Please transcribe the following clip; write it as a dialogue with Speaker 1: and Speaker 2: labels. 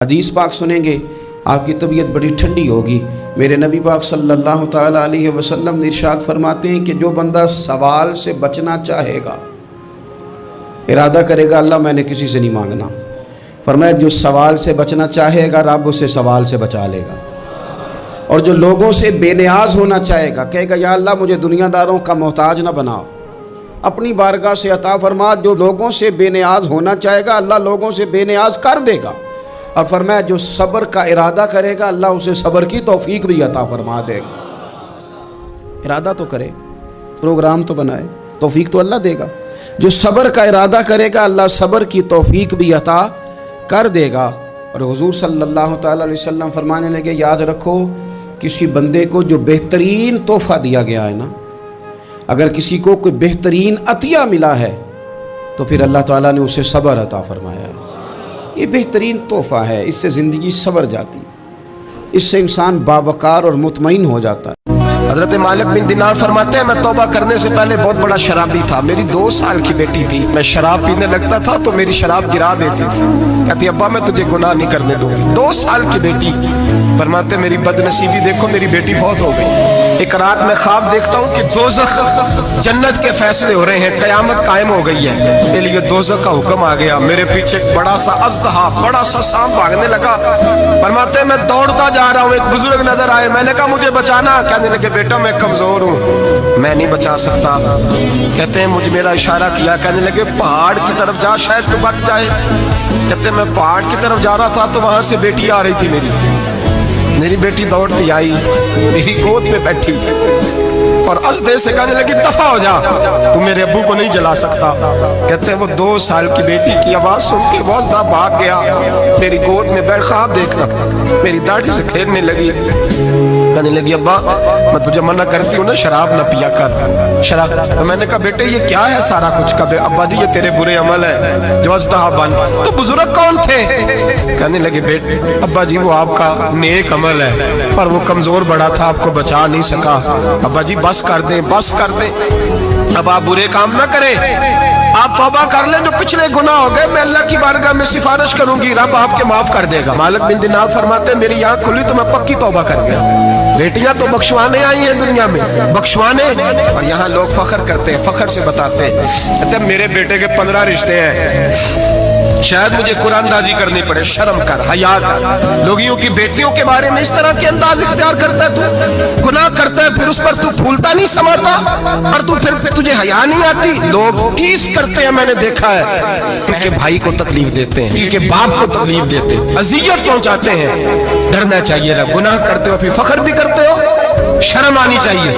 Speaker 1: حدیث پاک سنیں گے آپ کی طبیعت بڑی ٹھنڈی ہوگی۔ میرے نبی پاک صلی اللہ تعالیٰ علیہ وسلم ارشاد فرماتے ہیں کہ جو بندہ سوال سے بچنا چاہے گا، ارادہ کرے گا اللہ میں نے کسی سے نہیں مانگنا، فرمایا جو سوال سے بچنا چاہے گا رب اسے سوال سے بچا لے گا، اور جو لوگوں سے بے نیاز ہونا چاہے گا کہے گا یا اللہ مجھے دنیا داروں کا محتاج نہ بناؤ، اپنی بارگاہ سے عطا فرما۔ جو لوگوں سے بے نیاز ہونا چاہے گا اللہ لوگوں سے بے نیاز کر دے گا، اور فرمایا جو صبر کا ارادہ کرے گا اللہ اسے صبر کی توفیق بھی عطا فرما دے گا۔ ارادہ تو کرے، پروگرام تو بنائے، توفیق تو اللہ دے گا۔ جو صبر کا ارادہ کرے گا اللہ صبر کی توفیق بھی عطا کر دے گا۔ اور حضور صلی اللہ تعالیٰ علیہ وسلم فرمانے لگے یاد رکھو کسی بندے کو جو بہترین تحفہ دیا گیا ہے نا، اگر کسی کو کوئی بہترین عطیہ ملا ہے تو پھر اللہ تعالیٰ نے اسے صبر عطا فرمایا ہے۔ یہ بہترین تحفہ ہے، اس سے زندگی سنور جاتی ہے، اس سے انسان باوقار اور مطمئن ہو جاتا ہے۔
Speaker 2: حضرت مالک بن دینار فرماتے ہیں میں توبہ کرنے سے پہلے بہت بڑا شرابی تھا، میری 2 سال کی بیٹی تھی، میں شراب پینے لگتا تھا تو میری شراب گرا دیتی تھی، کہتی ابا میں تجھے گناہ نہیں کرنے دوں گی۔ 2 سال کی بیٹی، فرماتے میری بد نصیبی دیکھو میری بیٹی فوت ہو گئی۔ ایک رات میں خواب دیکھتا ہوں کہ دوزخ جنت کے فیصلے ہو رہے ہیں، قیامت قائم ہو گئی ہے، میرے لیے دوزخ کا حکم آ گیا، میرے پیچھے ایک بڑا سا اژدہا، بڑا سا سانپ بھاگنے لگا۔ فرماتے ہیں میں دوڑتا جا رہا ہوں، ایک بزرگ نظر آئے، میں نے کہا مجھے بچانا، کہنے لگے بیٹا میں کمزور ہوں میں نہیں بچا سکتا۔ کہتے ہیں مجھے میرا اشارہ کیا، کہنے لگے پہاڑ کی طرف جا شاید تو بچ جائے۔ کہتے ہیں میں پہاڑ کی طرف جا رہا تھا تو وہاں سے بیٹی آ رہی تھی، میری بیٹی دوڑتی آئی، میری گود میں بیٹھی اور ازدے سے کہنے لگی دفع ہو جا، تو میرے ابو کو نہیں جلا سکتا۔ کہتے ہیں وہ 2 سال کی بیٹی کی آواز سن کے وہ ازدہ بھاگ گیا، میری گود میں بیٹھ خواب دیکھنا، میری داڑھی سے کھیلنے لگی، کہنے لگی ابا میں تجھے منع کرتی ہوں نا شراب نہ پیا کر شراب۔ تو میں نے کہا بیٹے یہ کیا ہے سارا کچھ؟ کہا ابا جی یہ تیرے برے عمل ہے جو اژدہا بن۔ تو بزرگ کون تھے؟ کہنے لگے بیٹے ابا جی وہ آپ کا نیک عمل ہے پر وہ کمزور بڑا تھا آپ کو بچا نہیں سکا، ابا جی بس کر دیں بس کر دیں، اب آپ برے کام نہ کریں، آپ توبہ کر لیں، جو پچھلے گناہ ہو گئے میں اللہ کی بارگاہ میں سفارش کروں گی، رب آپ کے معاف کر دے گا۔ مالک بن دینار فرماتے ہیں میری آنکھ کھلی تو میں پکی توبہ کر گیا۔ بیٹیاں تو بخشوانے آئی ہیں دنیا میں، بخشوانے، اور یہاں لوگ فخر کرتے ہیں، فخر سے بتاتے ہیں، کہتے ہیں میرے بیٹے کے 15 رشتے ہیں، شاید مجھے قرآن اندازی کرنی پڑے، شرم کر، حیا کر۔ لوگیوں کی بیٹیوں کے بارے میں اس طرح کے انداز اختیار کرتا ہے، تو گناہ کرتا ہے پھر اس پر تو پھولتا نہیں سماتا، اور تو پھر تجھے حیا نہیں آتی۔ لوگ ٹیس کرتے ہیں، میں نے دیکھا ہے، ان کے بھائی کو تکلیف دیتے ہیں، ان کے باپ کو تکلیف دیتے ہیں، اذیت پہنچاتے ہیں۔ ڈرنا چاہیے، گناہ کرتے ہو پھر فخر بھی کرتے ہو، شرم آنی چاہیے۔